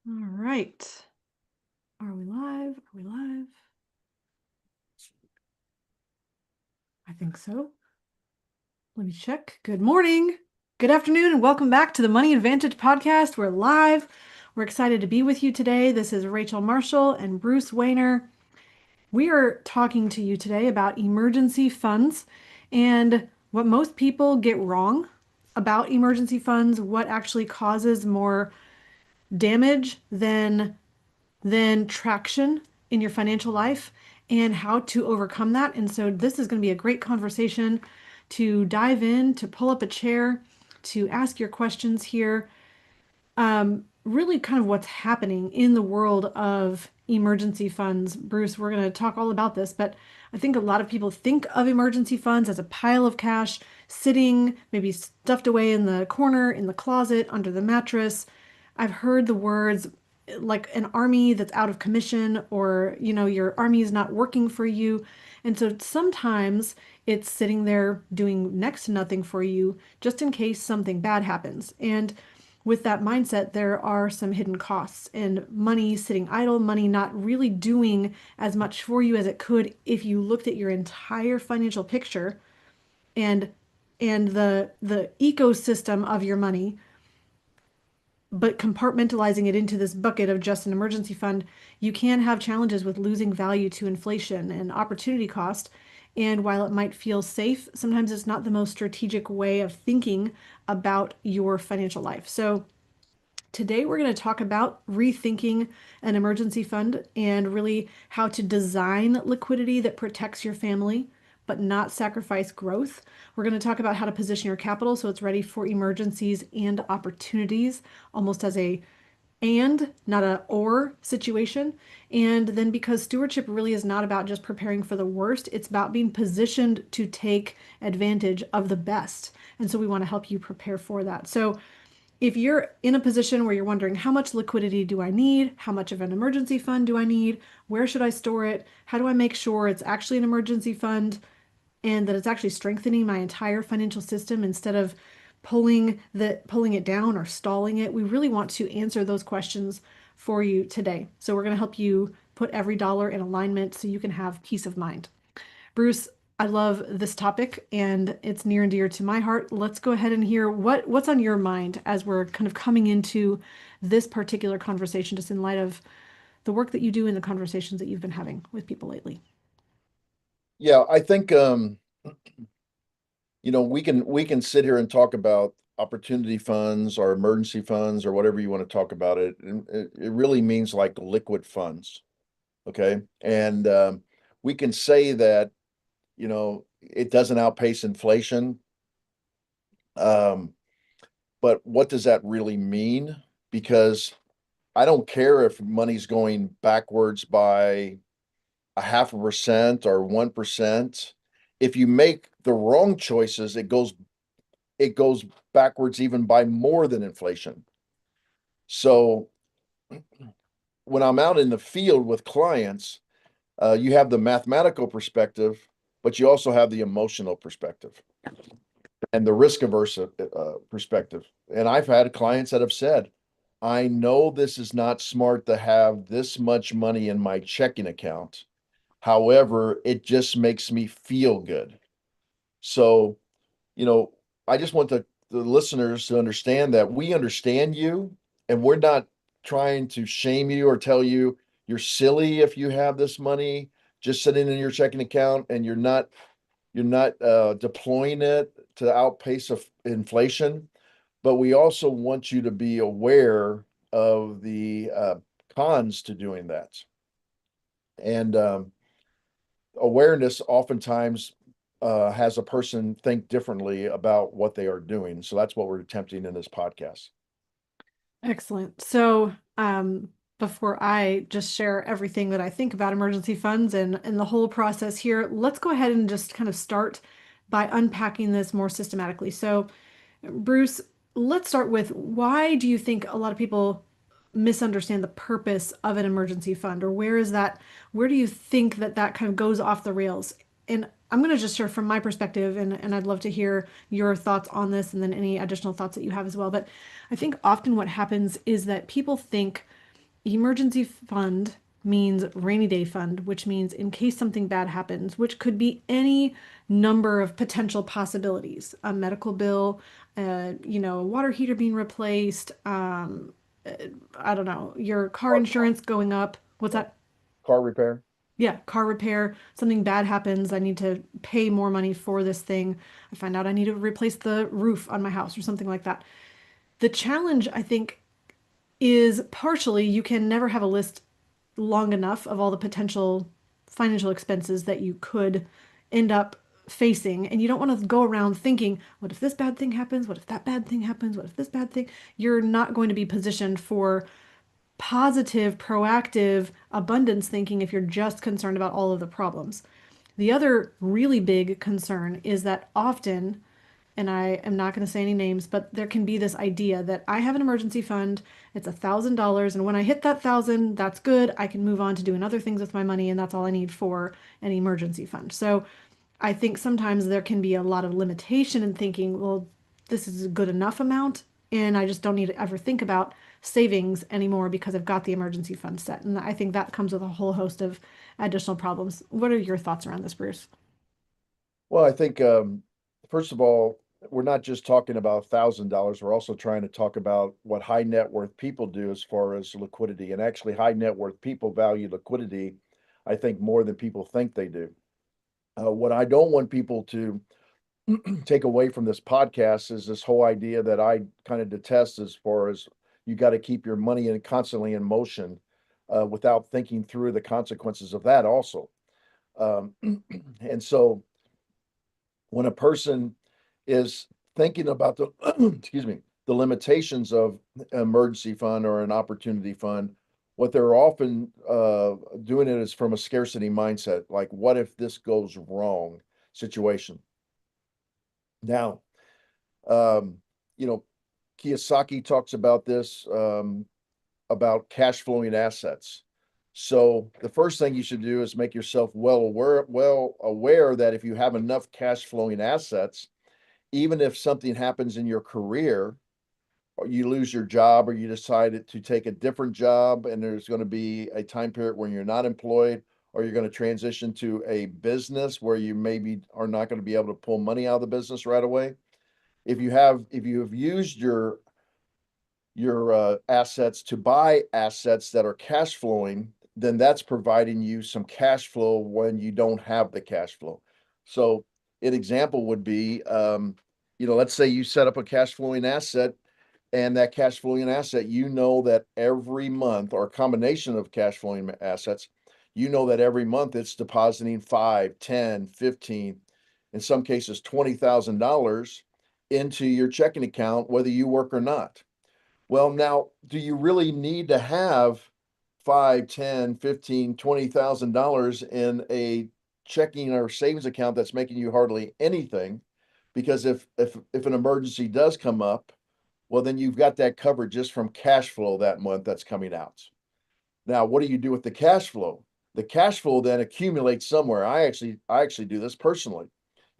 All right. Are we live? Are we live? I think so. Let me check. Good morning, good afternoon, and welcome back to the Money Advantage podcast. We're live. We're excited to be with you today. This is Rachel Marshall and Bruce Wayner. We are talking to you today about emergency funds and what most people get wrong about emergency funds, what actually causes more damage than traction in your financial life and how to overcome that. And so this is going to be a great conversation to dive in, to pull up a chair, to ask your questions here. Really kind of what's happening in the world of emergency funds. Bruce, we're going to talk all about this, but I think a lot of people think of emergency funds as a pile of cash sitting, maybe stuffed away in the corner, in the closet, under the mattress. I've heard the words like an army that's out of commission, or your army is not working for you. And so sometimes it's sitting there doing next to nothing for you just in case something bad happens. And with that mindset, there are some hidden costs and money sitting idle, money not really doing as much for you as it could if you looked at your entire financial picture and the ecosystem of your money, but compartmentalizing it into this bucket of just an emergency fund. You can have challenges with losing value to inflation and opportunity cost. And while it might feel safe, sometimes it's not the most strategic way of thinking about your financial life. So today, we're going to talk about rethinking an emergency fund and really how to design liquidity that protects your family but not sacrifice growth. We're going to talk about how to position your capital so it's ready for emergencies and opportunities, almost as a and not a or situation. And then because stewardship really is not about just preparing for the worst, it's about being positioned to take advantage of the best. And so we want to help you prepare for that. So if you're in a position where you're wondering, how much liquidity do I need? How much of an emergency fund do I need? Where should I store it? How do I make sure it's actually an emergency fund and that it's actually strengthening my entire financial system instead of pulling it down or stalling it? We really want to answer those questions for you today. So we're going to help you put every dollar in alignment so you can have peace of mind. Bruce, I love this topic and it's near and dear to my heart. Let's go ahead and hear what's on your mind as we're kind of coming into this particular conversation, just in light of the work that you do and the conversations that you've been having with people lately. Yeah, I think we can sit here and talk about opportunity funds or emergency funds or whatever you want to talk about it. And it really means like liquid funds. Okay. And we can say that, it doesn't outpace inflation. Um, but what does that really mean? Because I don't care if money's going backwards by a 0.5% or 1%. If you make the wrong choices, it goes backwards even by more than inflation. So when I'm out in the field with clients, you have the mathematical perspective, but you also have the emotional perspective and the risk averse perspective. And I've had clients that have said, I know this is not smart to have this much money in my checking account. However, it just makes me feel good. So, you know, I just want the listeners to understand that we understand you and we're not trying to shame you or tell you you're silly if you have this money just sitting in your checking account and you're not deploying it to outpace of inflation. But we also want you to be aware of the cons to doing that. And awareness oftentimes has a person think differently about what they are doing. So that's what we're attempting in this podcast. Excellent. So, before I just share everything that I think about emergency funds and the whole process here, let's go ahead and just kind of start by unpacking this more systematically. So, Bruce, let's start with, why do you think a lot of people misunderstand the purpose of an emergency fund, or where do you think that kind of goes off the rails? And I'm going to just share from my perspective, and I'd love to hear your thoughts on this and then any additional thoughts that you have as well. But I think often what happens is that people think Emergency fund means rainy day fund, which means in case something bad happens, which could be any number of potential possibilities. A medical bill, a water heater being replaced, I don't know, your car Car, insurance going up. What's yeah. that? Car repair. Yeah, car repair, something bad happens, I need to pay more money for this thing. I find out I need to replace the roof on my house or something like that. The challenge, I think, is partially you can never have a list long enough of all the potential financial expenses that you could end up facing. And you don't want to go around thinking, what if this bad thing happens? What if that bad thing happens? What if this bad thing? You're not going to be positioned for positive, proactive abundance thinking if you're just concerned about all of the problems. The other really big concern is that often, and I am not going to say any names, but there can be this idea that I have an emergency fund, it's $1,000, and when I hit that thousand, that's good. I can move on to doing other things with my money, and that's all I need for an emergency fund. So I think sometimes there can be a lot of limitation in thinking, well, this is a good enough amount, and I just don't need to ever think about savings anymore because I've got the emergency fund set. And I think that comes with a whole host of additional problems. What are your thoughts around this, Bruce? Well, I think first of all, we're not just talking about $1,000. We're also trying to talk about what high net worth people do as far as liquidity. And actually, high net worth people value liquidity, I think, more than people think they do. What I don't want people to take away from this podcast is this whole idea that I kind of detest as far as you got to keep your money in constantly in motion without thinking through the consequences of that also. Um, and so when a person is thinking about the excuse me, the limitations of an emergency fund or an opportunity fund, what they're often doing it is from a scarcity mindset, like what if this goes wrong situation. Now, um, you know, Kiyosaki talks about this about cash flowing assets. So the first thing you should do is make yourself well aware that if you have enough cash flowing assets, even if something happens in your career, or you lose your job, or you decide to take a different job, and there's going to be a time period when you're not employed, or you're going to transition to a business where you maybe are not going to be able to pull money out of the business right away. If you have used your assets to buy assets that are cash flowing, then that's providing you some cash flow when you don't have the cash flow. So an example would be, let's say you set up a cash flowing asset, and that cash flowing asset, that every month, or a combination of cash flowing assets, that every month it's depositing 5, 10, 15, in some cases $20,000 into your checking account, whether you work or not. Well, now, do you really need to have 5, 10, 15, $20,000 in a checking or savings account that's making you hardly anything? Because if an emergency does come up, well, then you've got that covered just from cash flow that month that's coming out. Now, what do you do with the cash flow? The cash flow then accumulates somewhere. I actually do this personally.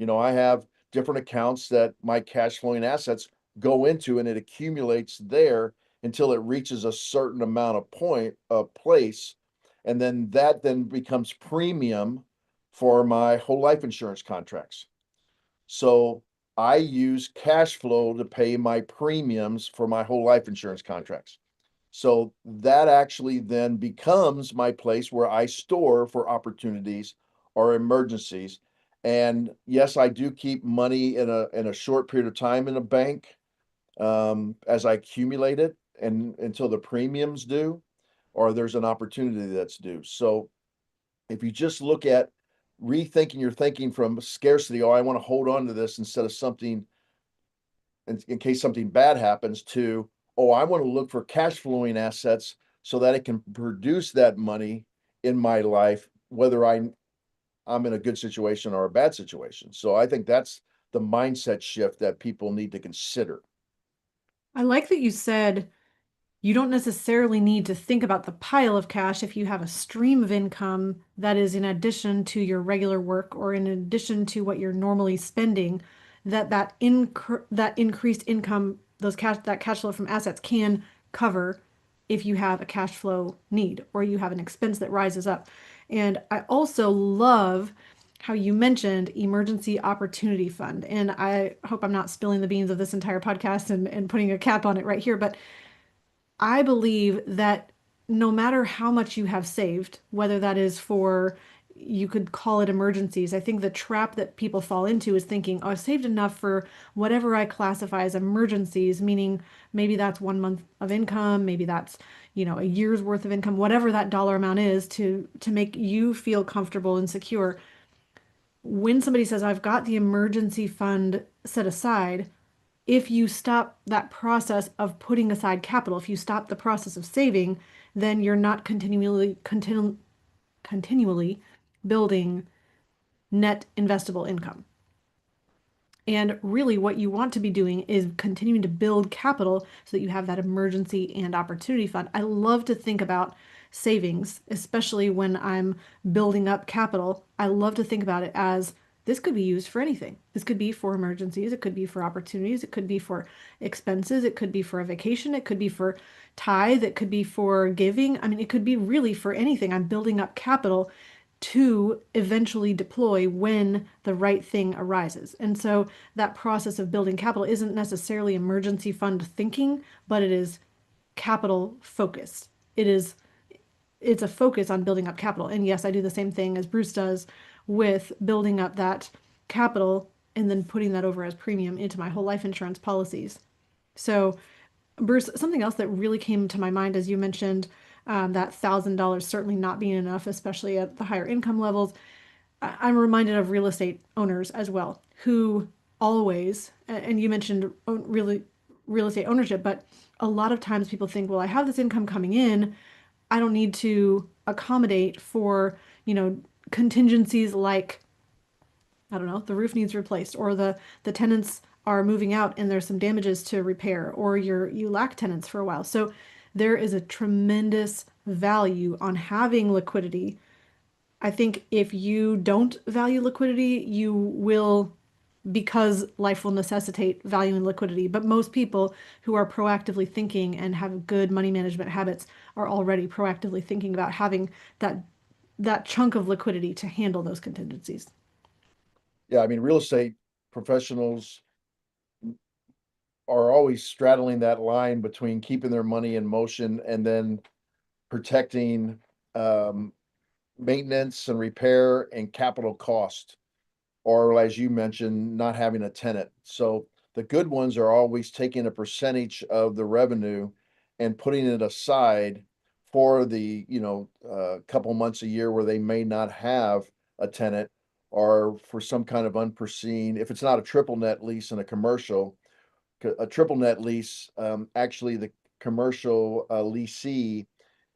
I have different accounts that my cash flowing assets go into, and it accumulates there until it reaches a certain amount of place, and then that then becomes premium for my whole life insurance contracts. So I use cash flow to pay my premiums for my whole life insurance contracts. So that actually then becomes my place where I store for opportunities or emergencies. And yes, I do keep money in a short period of time in a bank, as I accumulate it, and until the premiums due, or there's an opportunity that's due. So if you just look at rethinking your thinking from scarcity, oh, I want to hold on to this instead of something in case something bad happens, to, oh, I want to look for cash flowing assets so that it can produce that money in my life, whether I'm in a good situation or a bad situation. So I think that's the mindset shift that people need to consider. I like that you said you don't necessarily need to think about the pile of cash if you have a stream of income that is in addition to your regular work or in addition to what you're normally spending, that increased income, that cash flow from assets can cover if you have a cash flow need or you have an expense that rises up. And I also love how you mentioned emergency opportunity fund. And I hope I'm not spilling the beans of this entire podcast and putting a cap on it right here, but I believe that no matter how much you have saved, whether that is for, you could call it emergencies. I think the trap that people fall into is thinking, oh, I've saved enough for whatever I classify as emergencies, meaning maybe that's 1 month of income, maybe that's, a year's worth of income, whatever that dollar amount is to make you feel comfortable and secure. When somebody says, I've got the emergency fund set aside, if you stop that process of putting aside capital, if you stop the process of saving, then you're not continually building net investable income. And really, what you want to be doing is continuing to build capital so that you have that emergency and opportunity fund. I love to think about savings, especially when I'm building up capital. I love to think about it as this could be used for anything. This could be for emergencies, it could be for opportunities, it could be for expenses, it could be for a vacation, it could be for tithe, it could be for giving. I mean, it could be really for anything. I'm building up capital to eventually deploy when the right thing arises. And so that process of building capital isn't necessarily emergency fund thinking, but it is capital focused. It's a focus on building up capital. And yes, I do the same thing as Bruce does with building up that capital and then putting that over as premium into my whole life insurance policies. So, Bruce, something else that really came to my mind as you mentioned that $1,000 certainly not being enough, especially at the higher income levels. I'm reminded of real estate owners as well, who always, and you mentioned really real estate ownership, but a lot of times people think, well, I have this income coming in. I don't need to accommodate for, contingencies like, I don't know, the roof needs replaced or the tenants are moving out and there's some damages to repair or you lack tenants for a while. So there is a tremendous value on having liquidity. I think if you don't value liquidity, you will, because life will necessitate value in liquidity. But most people who are proactively thinking and have good money management habits are already proactively thinking about having that chunk of liquidity to handle those contingencies. Yeah, I mean, real estate professionals are always straddling that line between keeping their money in motion and then protecting um, maintenance and repair and capital cost, or as you mentioned, not having a tenant. So the good ones are always taking a percentage of the revenue and putting it aside for the, couple months a year where they may not have a tenant or for some kind of unforeseen, if it's not a triple net lease in a commercial, a triple net lease, actually the commercial leasee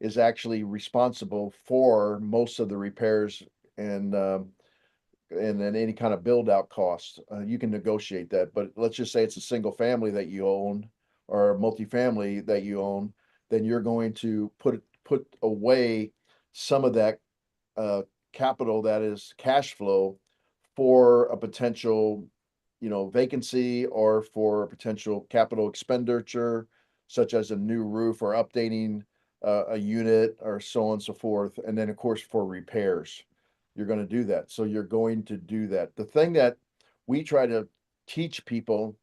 is actually responsible for most of the repairs and and then any kind of build out costs. You can negotiate that, but let's just say it's a single family that you own or a multifamily that you own, then you're going to put away some of that uh, capital that is cash flow for a potential, vacancy or for a potential capital expenditure, such as a new roof or updating a unit or so on and so forth. And then, of course, for repairs, you're going to do that. So you're going to do that. The thing that we try to teach people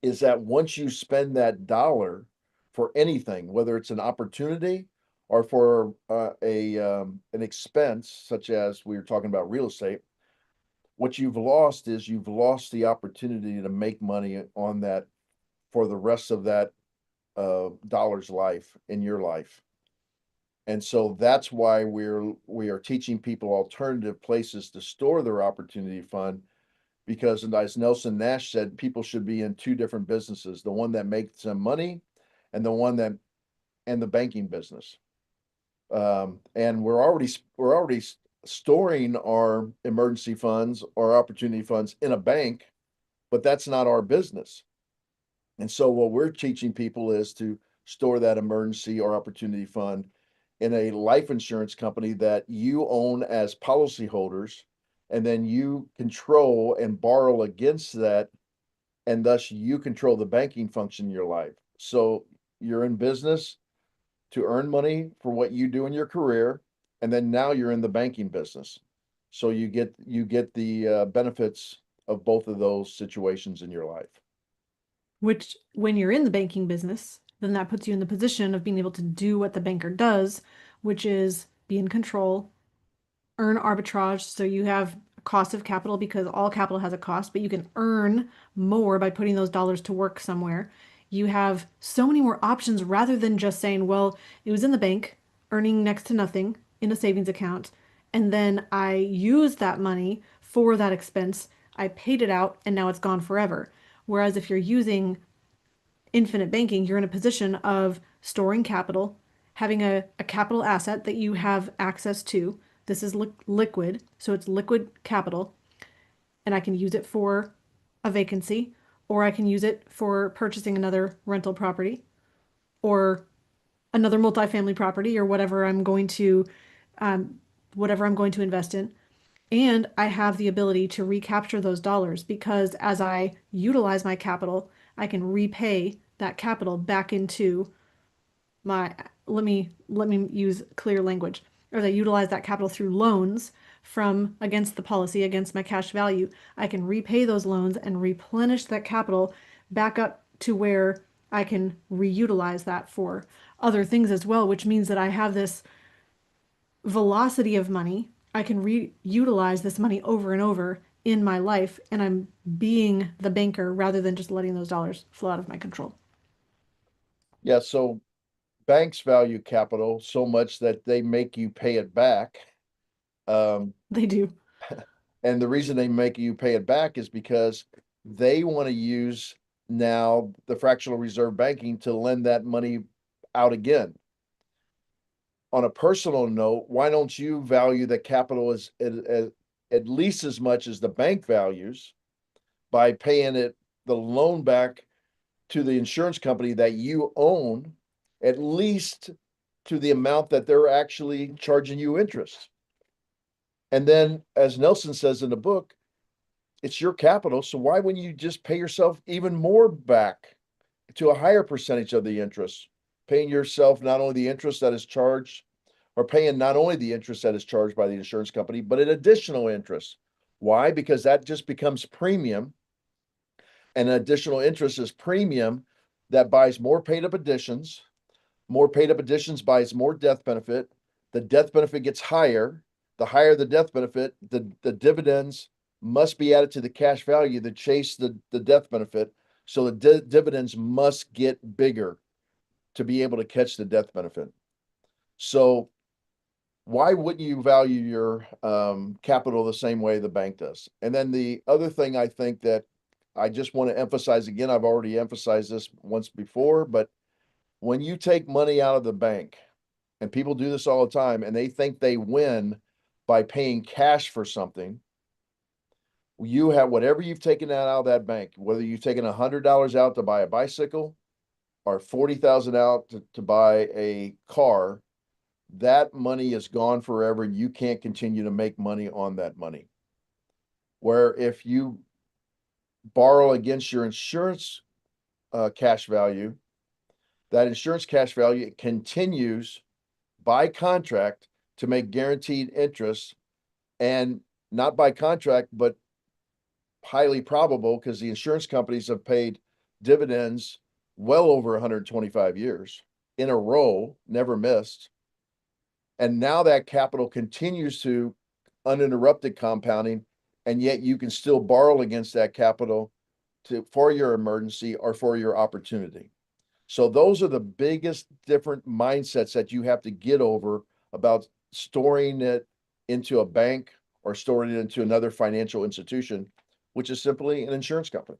is that once you spend that dollar for anything, whether it's an opportunity or for a an expense, such as we were talking about real estate, what you've lost is you've lost the opportunity to make money on that for the rest of that dollar's life in your life. And so that's why we are teaching people alternative places to store their opportunity fund, because as Nelson Nash said, people should be in two different businesses, the one that makes them money and the one that and the banking business. And we're already storing our emergency funds or opportunity funds in a bank, but that's not our business. And so what we're teaching people is to store that emergency or opportunity fund in a life insurance company that you own as policyholders, and then you control and borrow against that, and thus you control the banking function in your life. So you're in business, to earn money for what you do in your career, and then now you're in the banking business. So you get the benefits of both of those situations in your life. Which, when you're in the banking business, then that puts you in the position of being able to do what the banker does, which is be in control, earn arbitrage. So you have a cost of capital because all capital has a cost, but you can earn more by putting those dollars to work somewhere. You have so many more options rather than just saying, well, it was in the bank, earning next to nothing in a savings account, and then I used that money for that expense. I paid it out and now it's gone forever. Whereas if you're using infinite banking, you're in a position of storing capital, having a capital asset that you have access to. This is liquid, so it's liquid capital, and I can use it for a vacancy, or I can use it for purchasing another rental property or another multifamily property or whatever I'm going to invest in. And I have the ability to recapture those dollars because as I utilize my capital, I can repay that capital back into my, let me use clear language. As I utilize that capital through loans from against the policy, against my cash value, I can repay those loans and replenish that capital back up to where I can reutilize that for other things as well, which means that I have this velocity of money. I can reutilize this money over and over in my life, and I'm being the banker rather than just letting those dollars flow out of my control. Yeah, so banks value capital so much that they make you pay it back. Um, They do. and the reason they make you pay it back is because they want to use now the fractional reserve banking to lend that money out again. On a personal note, why don't you value the capital at least as much as the bank values by paying it the loan back to the insurance company that you own, at least to the amount that they're actually charging you interest. And then, as Nelson says in the book, it's your capital. So why wouldn't you just pay yourself even more back to a higher percentage of the interest, paying yourself not only the interest that is charged, or paying not only the interest that is charged by the insurance company, but an additional interest. Why? Because that just becomes premium, and additional interest is premium that buys more paid up additions. More paid up additions buys more death benefit. The death benefit gets higher. The higher the death benefit, the dividends must be added to the cash value to chase the death benefit. So the dividends must get bigger to be able to catch the death benefit. So why wouldn't you value your capital the same way the bank does? And then the other thing I think that I just want to emphasize again, I've already emphasized this once before, but when you take money out of the bank, and people do this all the time, and they think they win by paying cash for something, you have whatever you've taken out of that bank, whether you've taken $100 out to buy a bicycle or 40,000 out to buy a car, that money is gone forever. You can't continue to make money on that money. Where if you borrow against your insurance cash value, that insurance cash value continues by contract to make guaranteed interest, and not by contract, but highly probable because the insurance companies have paid dividends well over 125 years in a row, never missed. And now that capital continues to uninterrupted compounding, and yet you can still borrow against that capital for your emergency or for your opportunity. So those are the biggest different mindsets that you have to get over about storing it into a bank or storing it into another financial institution, which is simply an insurance company.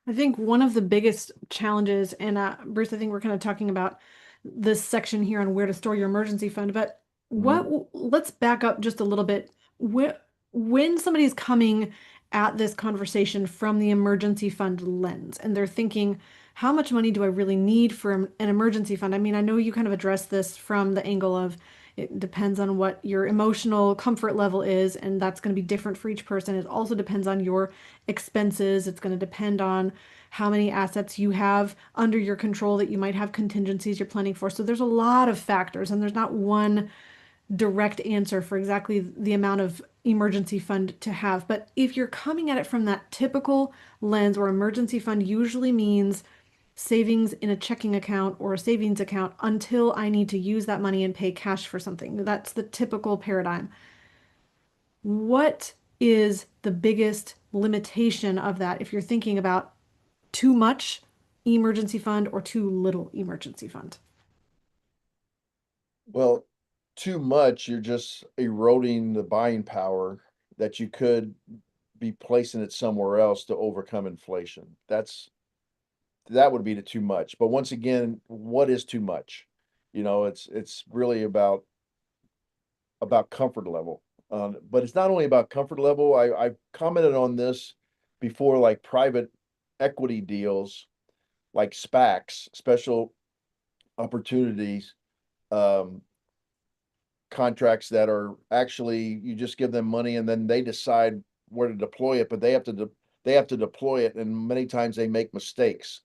I think one of the biggest challenges, and Bruce, I think we're kind of talking about this section here on where to store your emergency fund, but Mhm. let's back up just a little bit. When somebody's coming at this conversation from the emergency fund lens and they're thinking, how much money do I really need for an emergency fund? I mean, I know you kind of addressed this from the angle of It depends on what your emotional comfort level is, and that's going to be different for each person. It also depends on your expenses. It's going to depend on how many assets you have under your control that you might have contingencies you're planning for. So there's a lot of factors, and there's not one direct answer for exactly the amount of emergency fund to have. But if you're coming at it from that typical lens where emergency fund usually means savings in a checking account or a savings account until I need to use that money and pay cash for something. That's the typical paradigm. What is the biggest limitation of that if you're thinking about too much emergency fund or too little emergency fund? Well, too much, you're just eroding the buying power that you could be placing it somewhere else to overcome inflation. That would be the too much. But once again, what is too much? It's really about comfort level. But it's not only about comfort level. I've commented on this before, like private equity deals, like SPACs, special opportunities, um, contracts that are actually you just give them money and then they decide where to deploy it, but they have to deploy it, and many times they make mistakes.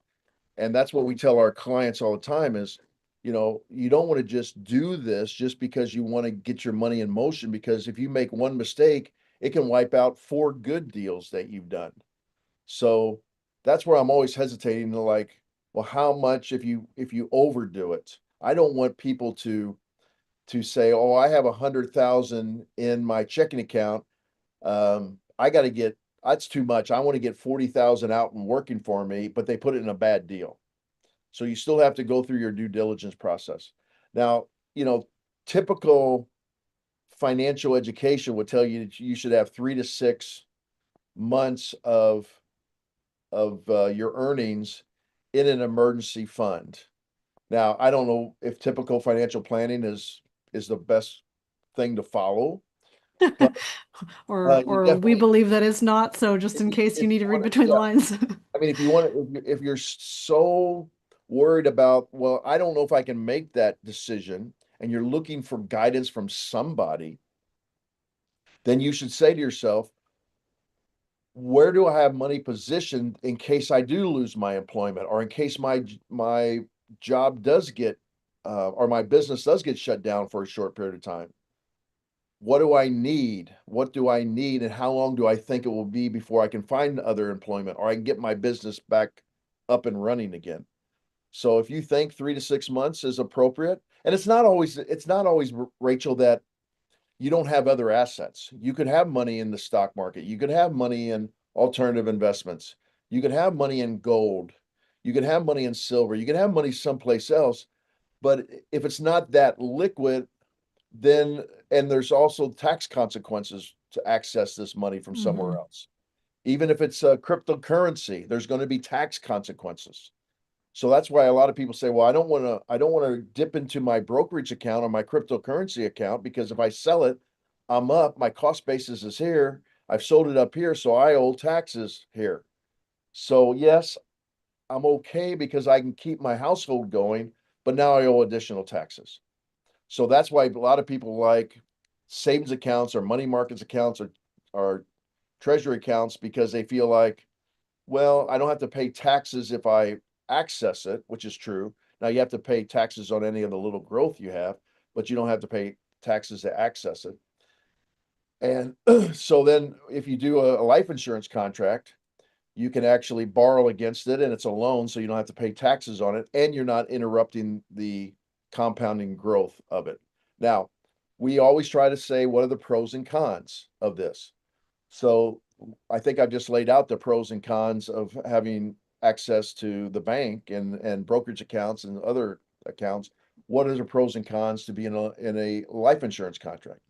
And that's what we tell our clients all the time is, you don't want to just do this just because you want to get your money in motion, because if you make one mistake, it can wipe out four good deals that you've done. So that's where I'm always hesitating to, like, well, how much if you overdo it? I don't want people to say, oh, I have 100,000 in my checking account. I got to get, that's too much. I want to get 40,000 out and working for me, but they put it in a bad deal. So you still have to go through your due diligence process. Now, typical financial education would tell you that you should have 3 to 6 months of your earnings in an emergency fund. Now, I don't know if typical financial planning is the best thing to follow, but you Or we definitely, believe that it's not, so just if in you, case you if need you to read want to, between the yeah. lines. I mean, if you want to, if you're so worried about, well, I don't know if I can make that decision, and you're looking for guidance from somebody, then you should say to yourself, where do I have money positioned in case I do lose my employment, or in case my job does get, or my business does get shut down for a short period of time? What do I need? What do I need? And how long do I think it will be before I can find other employment or I can get my business back up and running again? So if you think 3 to 6 months is appropriate, and it's not always, Rachel, that you don't have other assets. You could have money in the stock market. You could have money in alternative investments. You could have money in gold. You could have money in silver. You could have money someplace else. But if it's not that liquid, then, and there's also tax consequences to access this money from somewhere Mhm. else. Even if it's a cryptocurrency, there's going to be tax consequences. So that's why a lot of people say, well, I don't want to dip into my brokerage account or my cryptocurrency account, because if I sell it, I'm up, my cost basis is here. I've sold it up here, so I owe taxes here. So yes, I'm okay because I can keep my household going, but now I owe additional taxes. So that's why a lot of people like savings accounts or money markets accounts or treasury accounts, because they feel like, well, I don't have to pay taxes if I access it, which is true. Now you have to pay taxes on any of the little growth you have, but you don't have to pay taxes to access it. And so then if you do a life insurance contract, you can actually borrow against it, and it's a loan, so you don't have to pay taxes on it, and you're not interrupting the compounding growth of it. Now, we always try to say, what are the pros and cons of this? So I think I've just laid out the pros and cons of having access to the bank and brokerage accounts and other accounts. What are the pros and cons to be in a life insurance contract?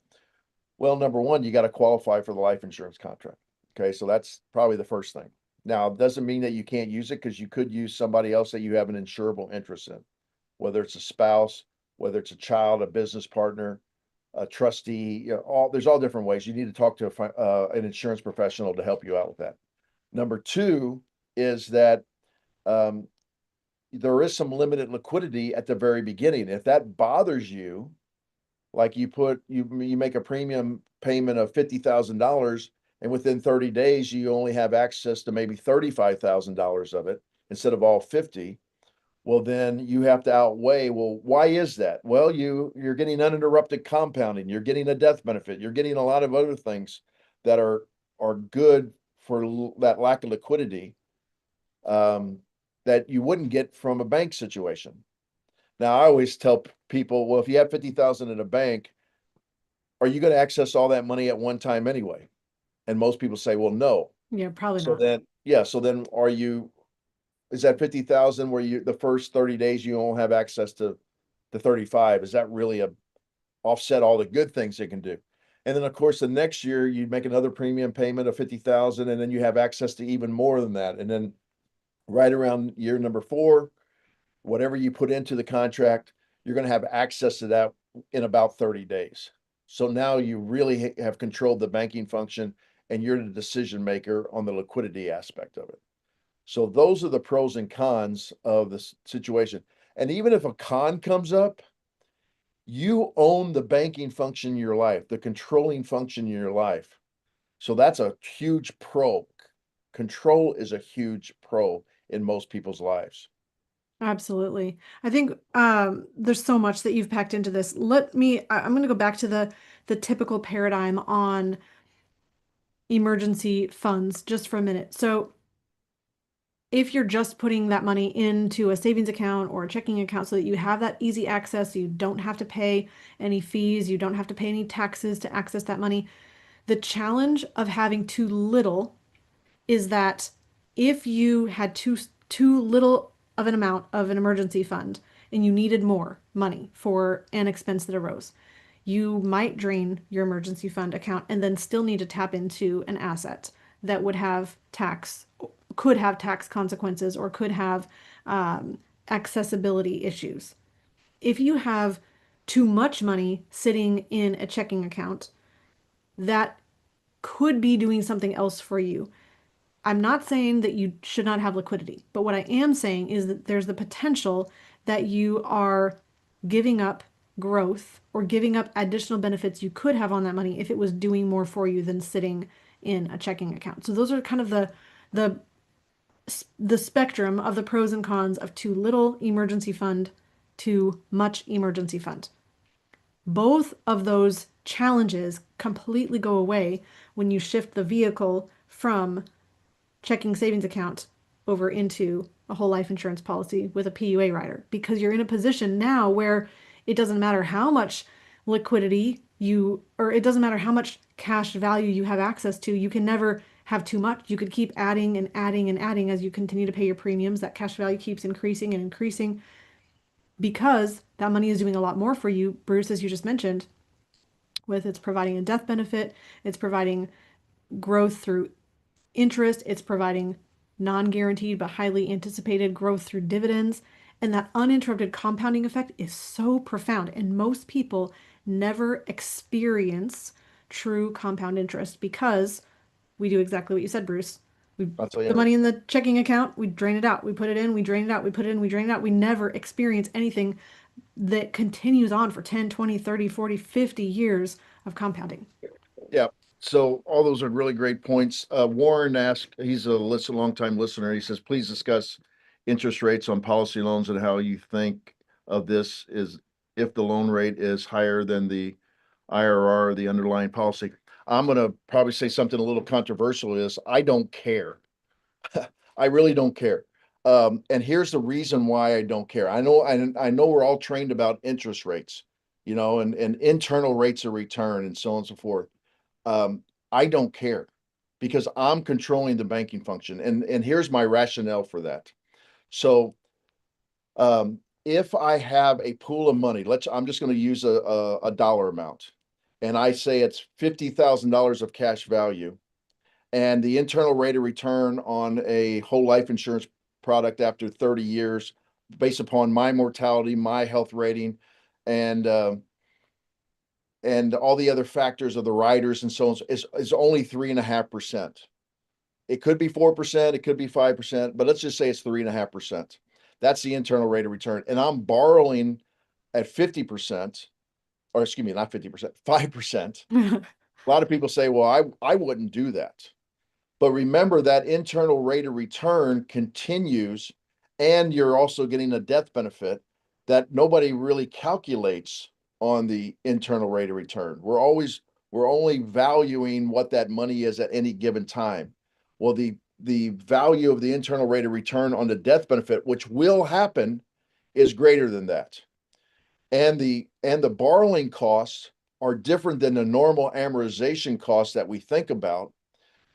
Well, number one, you got to qualify for the life insurance contract. Okay, so that's probably the first thing. Now, it doesn't mean that you can't use it, because you could use somebody else that you have an insurable interest in, whether it's a spouse, whether it's a child, a business partner, a trustee. There's all different ways. You need to talk to an insurance professional to help you out with that. Number two is that um, there is some limited liquidity at the very beginning. If that bothers you, like you make a premium payment of $50,000, and within 30 days you only have access to maybe $35,000 of it instead of all 50. Well, then you have to outweigh, well, why is that? Well, you're getting uninterrupted compounding, you're getting a death benefit, you're getting a lot of other things that are good for that lack of liquidity, um, that you wouldn't get from a bank situation. Now, I always tell people, well, if you have 50,000 in a bank, are you going to access all that money at one time anyway? And most people say, well, no. Yeah, probably So not. then, yeah, so then is that 50,000 where the first 30 days you don't have access to the 35? Is that really a offset all the good things it can do? And then of course the next year you make another premium payment of 50,000, and then you have access to even more than that. And then right around year number 4, whatever you put into the contract, you're going to have access to that in about 30 days. So now you really have controlled the banking function, and you're the decision maker on the liquidity aspect of it. So those are the pros and cons of this situation. And even if a con comes up, you own the banking function in your life, the controlling function in your life. So that's a huge pro. Control is a huge pro in most people's lives. Absolutely. I think there's so much that you've packed into this. I'm going to go back to the typical paradigm on emergency funds just for a minute. So if you're just putting that money into a savings account or a checking account so that you have that easy access, you don't have to pay any fees, you don't have to pay any taxes to access that money. The challenge of having too little is that if you had too little of an amount of an emergency fund and you needed more money for an expense that arose, you might drain your emergency fund account and then still need to tap into an asset that could have tax consequences or could have accessibility issues. If you have too much money sitting in a checking account, that could be doing something else for you. I'm not saying that you should not have liquidity, but what I am saying is that there's the potential that you are giving up growth or giving up additional benefits you could have on that money if it was doing more for you than sitting in a checking account. So those are kind of the the spectrum of the pros and cons of too little emergency fund to much emergency fund. Both of those challenges completely go away when you shift the vehicle from checking savings account over into a whole life insurance policy with a PUA rider, because you're in a position now where it doesn't matter how much liquidity or it doesn't matter how much cash value you have access to, you can never have too much. You could keep adding and adding and adding as you continue to pay your premiums. That cash value keeps increasing and increasing because that money is doing a lot more for you, Bruce, as you just mentioned, with it's providing a death benefit, it's providing growth through interest, it's providing non-guaranteed but highly anticipated growth through dividends. And that uninterrupted compounding effect is so profound. And most people never experience true compound interest because we do exactly what you said, Bruce. We I'll tell put the you, money in the checking account, we drain it out. We put it in, we drain it out. We put it in, we drain it out. We never experience anything that continues on for 10, 20, 30, 40, 50 years of compounding. yeah. So all those are really great points. Warren asked, he's a longtime listener. He says, please discuss interest rates on policy loans and how you think of this is if the loan rate is higher than the IRR, the underlying policy. I'm going to probably say something a little controversial is I don't care. I really don't care. And here's the reason why I don't care. I know we're all trained about interest rates, and internal rates of return and so on and so forth. I don't care because I'm controlling the banking function. And here's my rationale for that. So if I have a pool of money, I'm just going to use a dollar amount, and I say it's $50,000 of cash value, and the internal rate of return on a whole life insurance product after 30 years, based upon my mortality, my health rating, and all the other factors of the riders and so on, is only 3.5%. It could be 4%, it could be 5%, but let's just say it's 3.5%. That's the internal rate of return. And I'm borrowing at 50%. or excuse me, not 50%, 5%. A lot of people say, well, I wouldn't do that. But remember that internal rate of return continues, and you're also getting a death benefit that nobody really calculates on the internal rate of return. We're only valuing what that money is at any given time. Well, the value of the internal rate of return on the death benefit, which will happen, is greater than that. And the borrowing costs are different than the normal amortization costs that we think about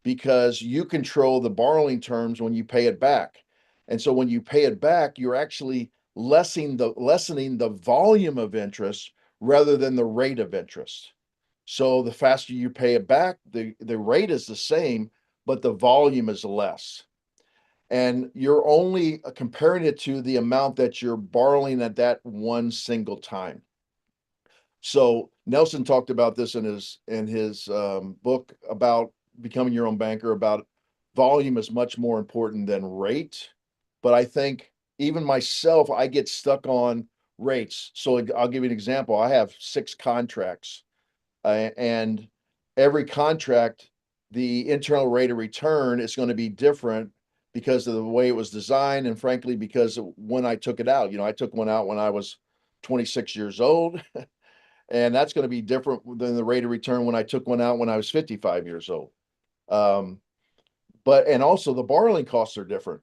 because you control the borrowing terms when you pay it back. And so when you pay it back, you're actually lessening the volume of interest rather than the rate of interest. So the faster you pay it back, the rate is the same, but the volume is less. And you're only comparing it to the amount that you're borrowing at that one single time. So Nelson talked about this in his book about becoming your own banker, about volume is much more important than rate. But I think even myself, I get stuck on rates. So I'll give you an example. I have 6 contracts, and every contract, the internal rate of return is going to be different because of the way it was designed, and frankly, because of when I took it out. I took one out when I was 26 years old. And that's going to be different than the rate of return when I took one out when I was 55 years old. Um, and also the borrowing costs are different.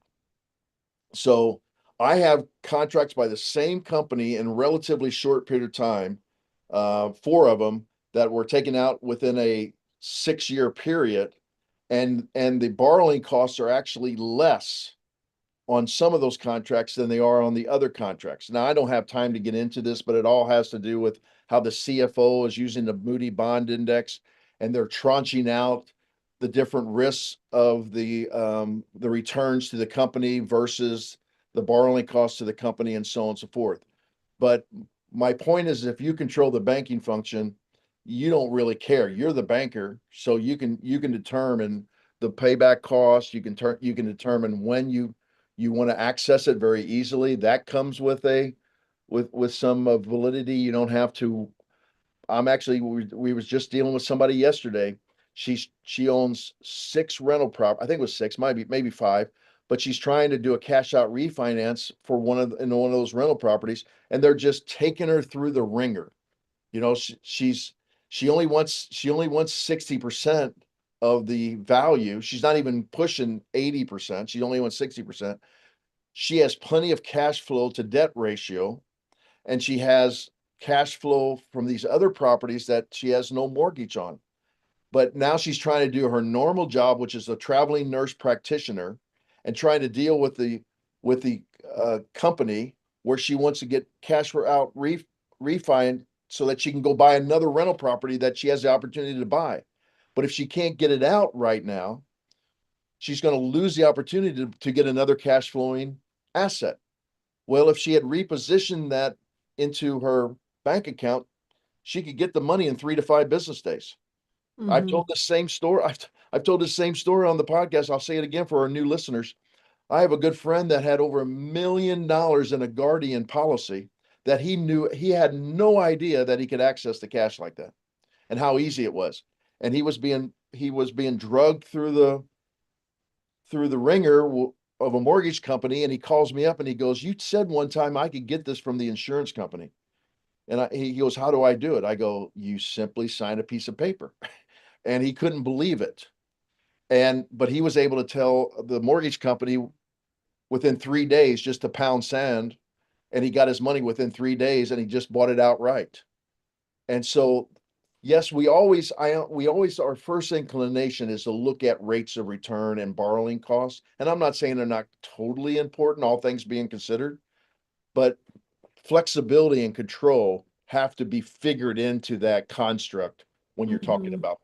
So I have contracts by the same company in a relatively short period of time, 4 of them that were taken out within a 6-year period, and the borrowing costs are actually less on some of those contracts than they are on the other contracts. Now, I don't have time to get into this, but it all has to do with how the CFO is using the Moody Bond Index, and they're tranching out the different risks of the returns to the company versus the borrowing costs to the company, and so on and so forth. But my point is, if you control the banking function, you don't really care. You're the banker, so you can determine the payback costs. You can determine when you want to access it very easily. That comes with some validity. You don't have to. I'm actually we was just dealing with somebody yesterday. She owns 6 rental prop. I think it was 6, maybe 5, but she's trying to do a cash out refinance for one of those rental properties, and they're just taking her through the ringer. You know, she only wants 60% of the value. She's not even pushing 80%. She only wants 60%. She has plenty of cash flow to debt ratio, and she has cash flow from these other properties that she has no mortgage on. But now she's trying to do her normal job, which is a traveling nurse practitioner, and trying to deal with the company where she wants to get cash for out refined so that she can go buy another rental property that she has the opportunity to buy. But if she can't get it out right now, she's going to lose the opportunity to get another cash flowing asset. Well, if she had repositioned that into her bank account, she could get the money in 3 to 5 business days. I've Hmm. told the same story. I've told the same story on the podcast. I'll say it again for our new listeners. I have a good friend that had over $1 million in a Guardian policy that he had no idea that he could access the cash like that and how easy it was. And he was being drugged through the ringer of a mortgage company, and he calls me up and he goes, "You said one time I could get this from the insurance company." And he goes, "How do I do it?" I go, "You simply sign a piece of paper." And he couldn't believe it. But he was able to tell the mortgage company within 3 days just to pound sand, and he got his money within 3 days, and he just bought it outright. And so, yes, we always our first inclination is to look at rates of return and borrowing costs. And I'm not saying they're not totally important, all things being considered, but flexibility and control have to be figured into that construct when you're talking Hmm. about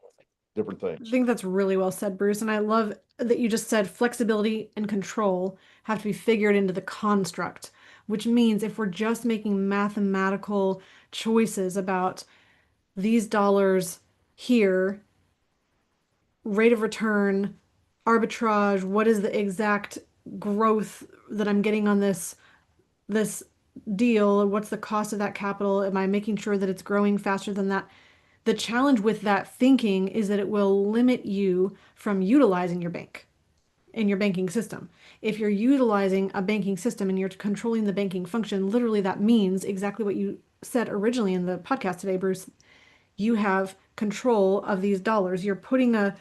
different I things. think that's really well said, Bruce. And I love that you just said flexibility and control have to be figured into the construct, which means if we're just making mathematical choices about these dollars here, rate of return, arbitrage, what is the exact growth that I'm getting on this deal? What's the cost of that capital? Am I making sure that it's growing faster than that? The challenge with that thinking is that it will limit you from utilizing your bank in your banking system. If you're utilizing a banking system and you're controlling the banking function, literally that means exactly what you said originally in the podcast today, Bruce. You have control of these dollars. You're putting a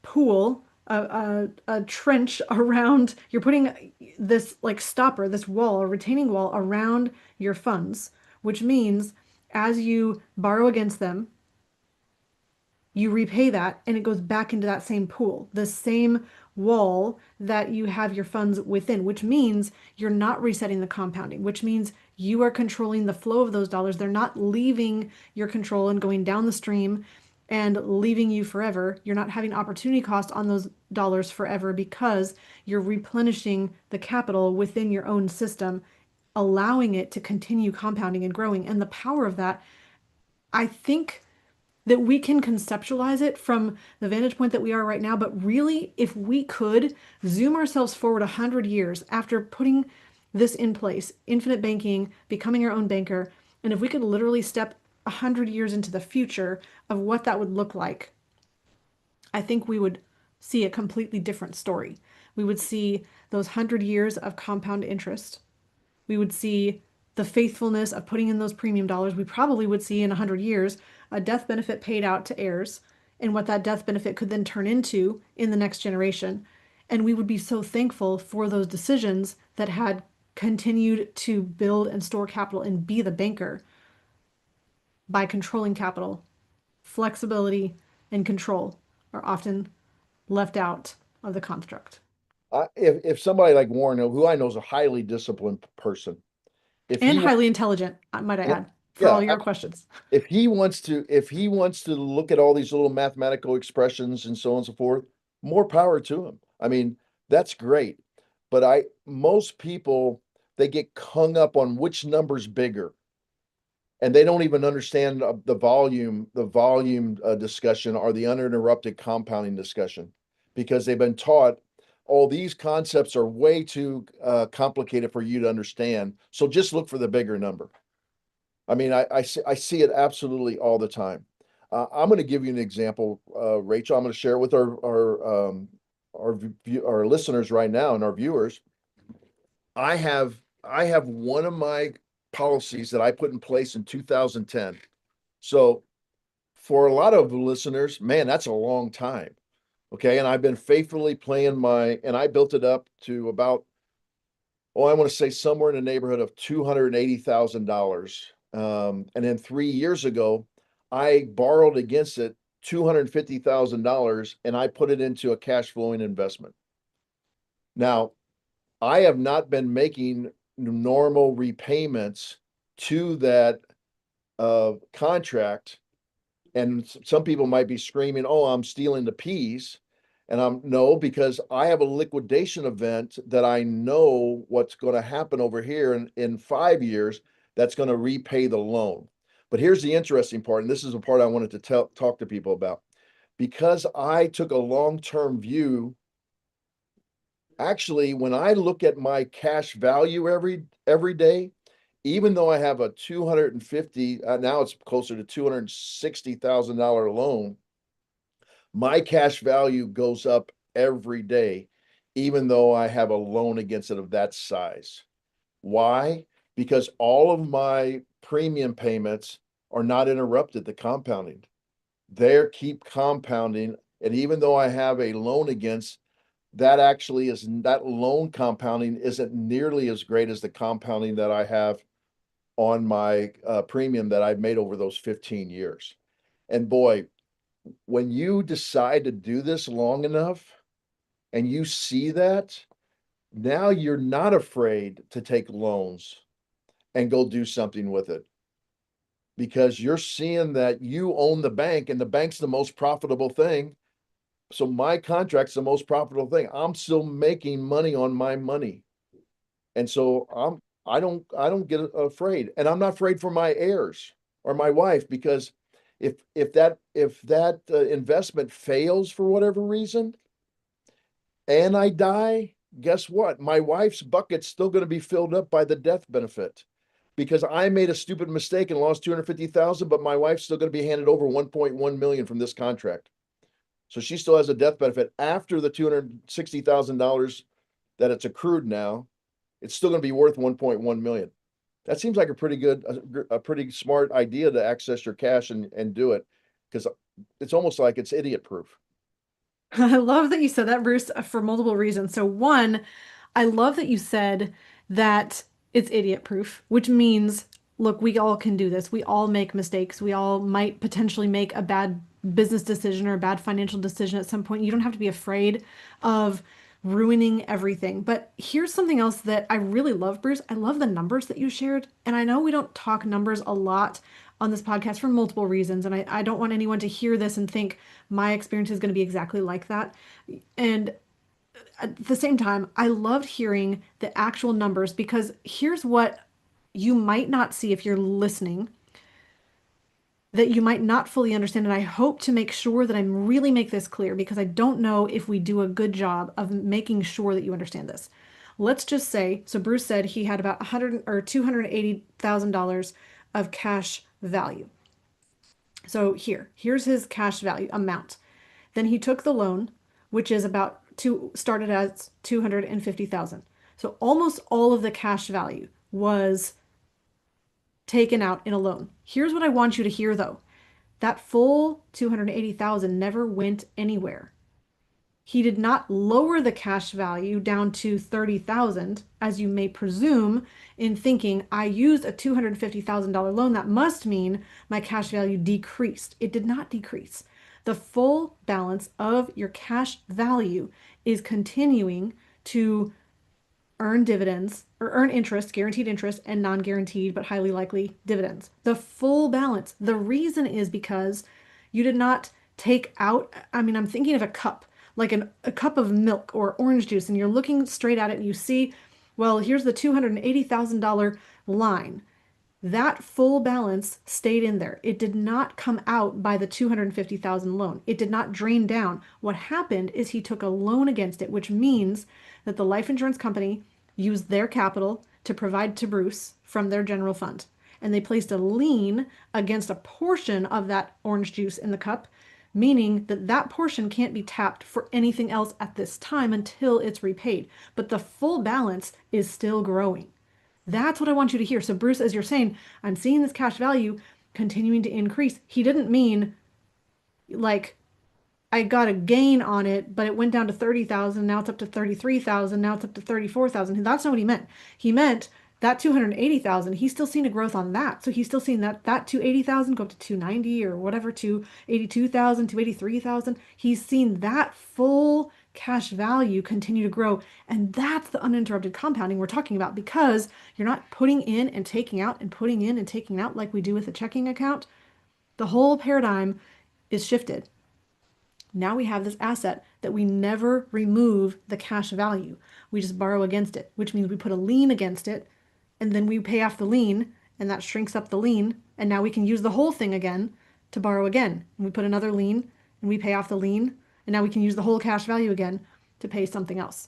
pool, a trench around, you're putting this like stopper, this wall, a retaining wall around your funds, which means as you borrow against them, you repay that and it goes back into that same pool, the same wall that you have your funds within, which means you're not resetting the compounding, which means you are controlling the flow of those dollars. They're not leaving your control and going down the stream and leaving you forever. You're not having opportunity cost on those dollars forever because you're replenishing the capital within your own system, allowing it to continue compounding and growing. And the power of that, I think that we can conceptualize it from the vantage point that we are right now. But really, if we could zoom ourselves forward 100 years after putting this in place, infinite banking, becoming your own banker, and if we could literally step 100 years into the future of what that would look like, I think we would see a completely different story. We would see those 100 years of compound interest. We would see the faithfulness of putting in those premium dollars. We probably would see in 100 years a death benefit paid out to heirs and what that death benefit could then turn into in the next generation. And we would be so thankful for those decisions that had continued to build and store capital and be the banker by controlling capital. Flexibility and control are often left out of the construct. If somebody like Warren, who I know is a highly disciplined person, if And he wants, highly intelligent, might I yeah, add, for all yeah, your questions. if he wants to look at all these little mathematical expressions and so on and so forth, more power to him. I mean, that's great. But most people, they get hung up on which number's bigger, and they don't even understand the volume discussion or the uninterrupted compounding discussion, because they've been taught, all these concepts are way too complicated for you to understand. So just look for the bigger number. I mean, I see it absolutely all the time. I'm going to give you an example, Rachel. I'm going to share it with our listeners right now and our viewers. I have one of my policies that I put in place in 2010. So for a lot of listeners, man, that's a long time. Okay, and I've been faithfully playing and I built it up to about, I want to say somewhere in the neighborhood of $280,000. And then 3 years ago, I borrowed against it $250,000 and I put it into a cash flowing investment. Now, I have not been making normal repayments to that contract. And some people might be screaming, "Oh, I'm stealing the peas." And I'm no, because I have a liquidation event that I know what's going to happen over here in 5 years that's going to repay the loan. But here's the interesting part, and this is the part I wanted to talk to people about. Because I took a long-term view, actually, when I look at my cash value every day, even though I have a 250, now it's closer to $260,000 loan, my cash value goes up every day, even though I have a loan against it of that size. Why? Because all of my premium payments are not interrupted, the compounding. They keep compounding. And even though I have a loan against, that loan compounding isn't nearly as great as the compounding that I have on my premium that I've made over those 15 years. And boy, when you decide to do this long enough and you see that, now you're not afraid to take loans and go do something with it, because you're seeing that you own the bank and the bank's the most profitable thing. So my contract's the most profitable thing. I'm still making money on my money. And so I don't get afraid, and I'm not afraid for my heirs or my wife, because if that investment fails for whatever reason and I die, guess what? My wife's bucket's still going to be filled up by the death benefit because I made a stupid mistake and lost 250,000, but my wife's still going to be handed over 1.1 million from this contract. So she still has a death benefit after the $260,000 that it's accrued now. It's still going to be worth 1.1 million. That seems like a pretty good, a pretty smart idea to access your cash and do it because it's almost like it's idiot proof. I love that you said that, Bruce, for multiple reasons. So, one, I love that you said that it's idiot proof, which means, look, we all can do this. We all make mistakes. We all might potentially make a bad business decision or a bad financial decision at some point. You don't have to be afraid of ruining everything. But here's something else that I really love, Bruce. I love the numbers that you shared. And I know we don't talk numbers a lot on this podcast for multiple reasons. And I don't want anyone to hear this and think my experience is going to be exactly like that. And at the same time, I loved hearing the actual numbers because here's what you might not see if you're listening that you might not fully understand. And I hope to make sure that I really make this clear because I don't know if we do a good job of making sure that you understand this. Let's just say, so Bruce said he had about 100 or $280,000 of cash value. So here's his cash value amount. Then he took the loan, which is about started as 250,000. So almost all of the cash value was taken out in a loan. Here's what I want you to hear though. That full 280,000 never went anywhere. He did not lower the cash value down to 30,000 as you may presume in thinking I used a $250,000 loan that must mean my cash value decreased. It did not decrease. The full balance of your cash value is continuing to earn dividends or earn interest, guaranteed interest, and non guaranteed but highly likely dividends. The full balance. The reason is because you did not take out, I mean, I'm thinking of a cup, like a cup of milk or orange juice, and you're looking straight at it and you see, well, here's the $280,000 line. That full balance stayed in there. It did not come out by the 250,000 loan. It did not drain down. What happened is he took a loan against it, which means that the life insurance company used their capital to provide to Bruce from their general fund. And they placed a lien against a portion of that orange juice in the cup, meaning that that portion can't be tapped for anything else at this time until it's repaid. But the full balance is still growing. That's what I want you to hear. So, Bruce, as you're saying, I'm seeing this cash value continuing to increase. He didn't mean like I got a gain on it, but it went down to 30,000. Now it's up to 33,000. Now it's up to 34,000. That's not what he meant. He meant that 280,000, he's still seeing a growth on that. So he's still seeing that 280,000 go up to 290 or whatever, 282,000, 283,000. He's seen that full cash value continue to grow. And that's the uninterrupted compounding we're talking about because you're not putting in and taking out and putting in and taking out like we do with a checking account. The whole paradigm is shifted. Now we have this asset that we never remove the cash value. We just borrow against it, which means we put a lien against it and then we pay off the lien and that shrinks up the lien. And now we can use the whole thing again to borrow again. And we put another lien and we pay off the lien. And now we can use the whole cash value again to pay something else.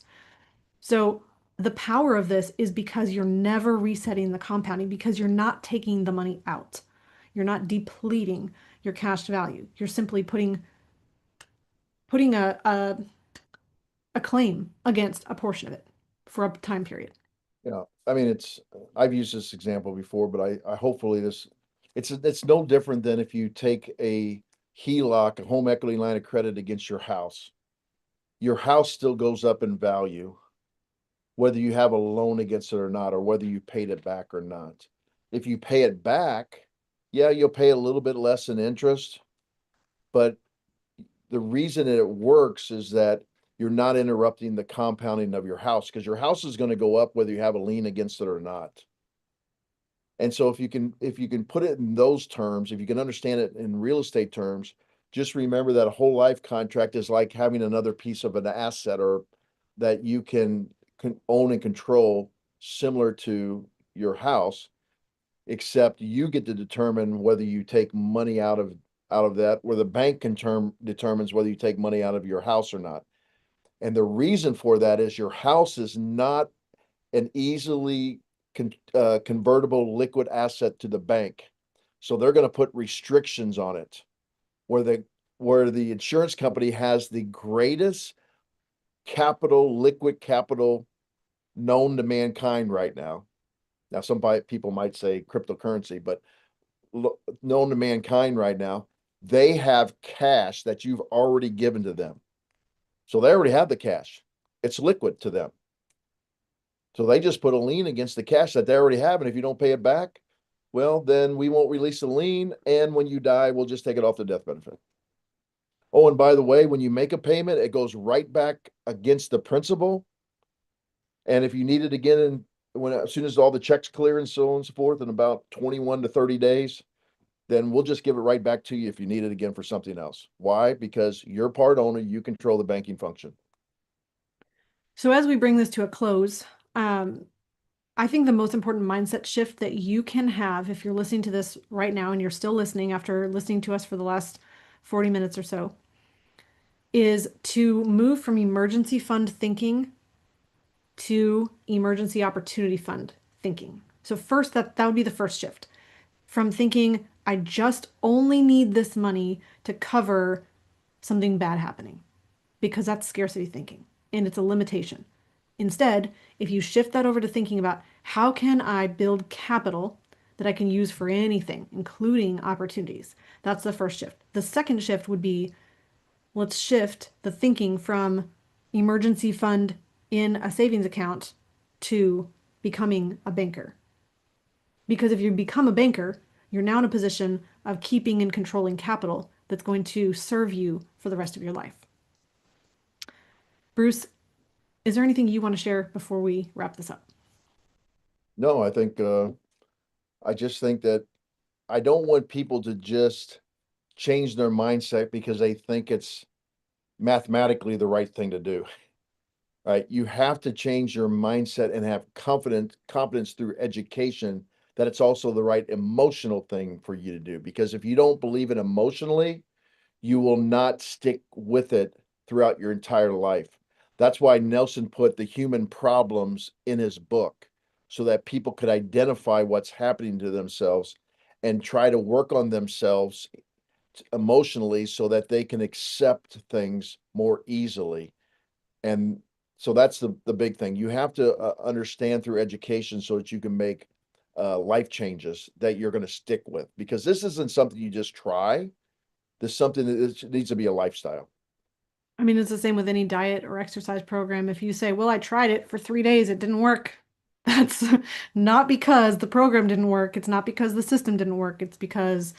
So the power of this is because you're never resetting the compounding because you're not taking the money out. You're not depleting your cash value. You're simply putting a claim against a portion of it for a time period. Yeah, I mean, I've used this example before, but I hopefully it's no different than if you take a HELOC, a home equity line of credit against your house. Your house still goes up in value, whether you have a loan against it or not, or whether you paid it back or not. If you pay it back, yeah, you'll pay a little bit less in interest, but the reason it works is that you're not interrupting the compounding of your house because your house is going to go up whether you have a lien against it or not. And so if you can put it in those terms, if you can understand it in real estate terms, just remember that a whole life contract is like having another piece of an asset or that you can own and control similar to your house, except you get to determine whether you take money out of that, where the bank determines whether you take money out of your house or not. And the reason for that is your house is not an easily convertible liquid asset to the bank. So they're going to put restrictions on it where the insurance company has the greatest liquid capital known to mankind right now. Now, some people might say cryptocurrency, but known to mankind right now, they have cash that you've already given to them. So they already have the cash. It's liquid to them. So they just put a lien against the cash that they already have. And if you don't pay it back, well, then we won't release the lien. And when you die, we'll just take it off the death benefit. Oh, and by the way, when you make a payment, it goes right back against the principal. And if you need it again, as soon as all the checks clear and so on and so forth, in about 21 to 30 days, then we'll just give it right back to you if you need it again for something else. Why? Because you're part owner, you control the banking function. So as we bring this to a close, I think the most important mindset shift that you can have if you're listening to this right now and you're still listening after listening to us for the last 40 minutes or so is to move from emergency fund thinking to emergency opportunity fund thinking. So first, that would be the first shift from thinking I just only need this money to cover something bad happening, because that's scarcity thinking and it's a limitation. Instead, if you shift that over to thinking about how can I build capital that I can use for anything, including opportunities, that's the first shift. The second shift would be, let's shift the thinking from emergency fund in a savings account to becoming a banker. Because if you become a banker, you're now in a position of keeping and controlling capital that's going to serve you for the rest of your life. Bruce, is there anything you want to share before we wrap this up? No, I just think that I don't want people to just change their mindset because they think it's mathematically the right thing to do. Right? You have to change your mindset and have confidence through education that it's also the right emotional thing for you to do. Because if you don't believe it emotionally, you will not stick with it throughout your entire life. That's why Nelson put the human problems in his book so that people could identify what's happening to themselves and try to work on themselves emotionally so that they can accept things more easily. And so that's the big thing. You have to understand through education so that you can make life changes that you're going to stick with, because this isn't something you just try. This is something that needs to be a lifestyle. I mean, it's the same with any diet or exercise program. If you say, well, I tried it for 3 days, it didn't work. That's not because the program didn't work. It's not because the system didn't work. It's because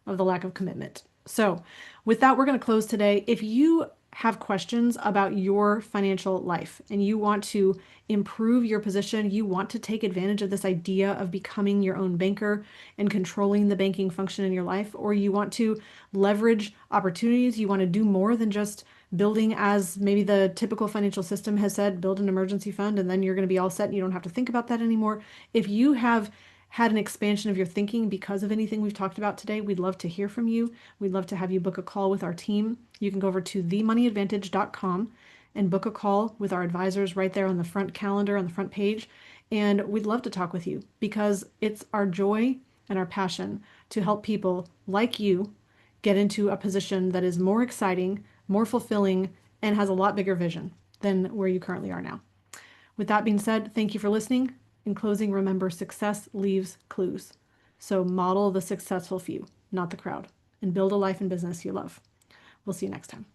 of the lack of commitment. So, with that, we're going to close today. If you have questions about your financial life and you want to improve your position, you want to take advantage of this idea of becoming your own banker and controlling the banking function in your life, or you want to leverage opportunities, you want to do more than just building, as maybe the typical financial system has said, build an emergency fund and then you're going to be all set and you don't have to think about that anymore. If you have had an expansion of your thinking because of anything we've talked about today, we'd love to hear from you. We'd love to have you book a call with our team. You can go over to themoneyadvantage.com and book a call with our advisors right there on the front calendar, on the front page. And we'd love to talk with you because it's our joy and our passion to help people like you get into a position that is more exciting, more fulfilling, and has a lot bigger vision than where you currently are now. With that being said, thank you for listening. In closing, remember success leaves clues. So model the successful few, not the crowd, and build a life and business you love. We'll see you next time.